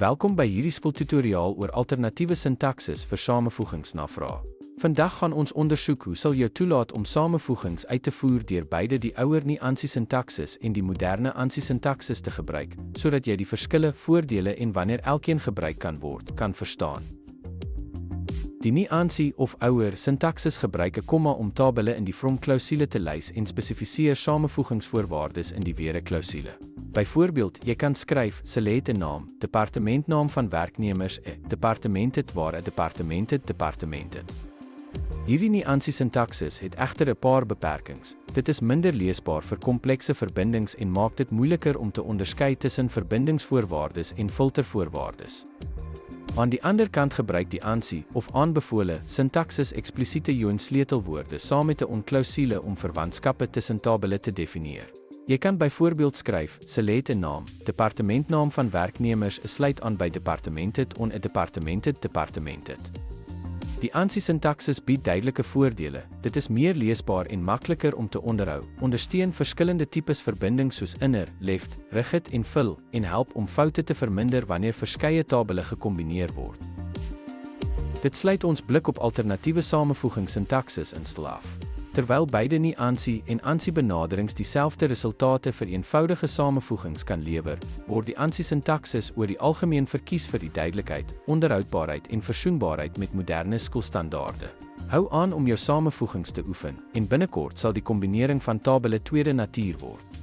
Welkom by hierdie spoeltutoriaal oor alternatiewe sintaksis vir samevoegingsnavrae. Vandag gaan ons ondersoek hoe sal jou toelaat om samevoegings uit te voer deur beide die ouer nie-ANSI sintaksis en die moderne ANSI sintaksis te gebruik, sodat jy die verskille, voordele en wanneer elkeen gebruik kan word, kan verstaan. Die nie-ANSI of ouer sintaksis gebruik 'n komma om tabelle in die from-klousule te lys en spesifiseer samevoegingsvoorwaardes in die were-klousule. Byvoorbeeld, jy kan skryf, select 'n naam, departementnaam van werknemers, 'n departement het waar 'n departement het departement het. Hierdie nie-ANSI sintaksis het egter 'n paar beperkings. Dit is minder leesbaar vir komplekse verbindings en maak dit moeiliker om te onderskei tussen verbindingsvoorwaardes en filtervoorwaardes. Aan die ander kant gebruik die ANSI of aanbevole sintaksis eksplisiete Jones-sleutelwoorde saam met 'n on-klousule om verwantskappe tussen tabelle te definieer. Jy kan byvoorbeeld skryf, select 'n naam, departementnaam van werknemers sluit aan by departement het on 'n departement het departement het. Die ANSI sintaksis bied duidelike voordele. Dit is meer leesbaar en makliker om te onderhou, ondersteun verskillende tipes verbindings soos inner, left, rigid en fill en help om foute te verminder wanneer verskeie tabelle gekombineer word. Dit sluit ons blik op alternatiewe samevoegingssintaksis instel af. Terwyl beide nie-ANSI en ANSI benaderings dieselfde resultate vir eenvoudige samevoegings kan lewer, word die ANSI sintaksis oor die algemeen verkies vir die duidelikheid, onderhoudbaarheid en versoenbaarheid met moderne skoolstandaarde. Hou aan om jou samevoegings te oefen en binnekort sal die kombinering van tabelle tweede natuur word.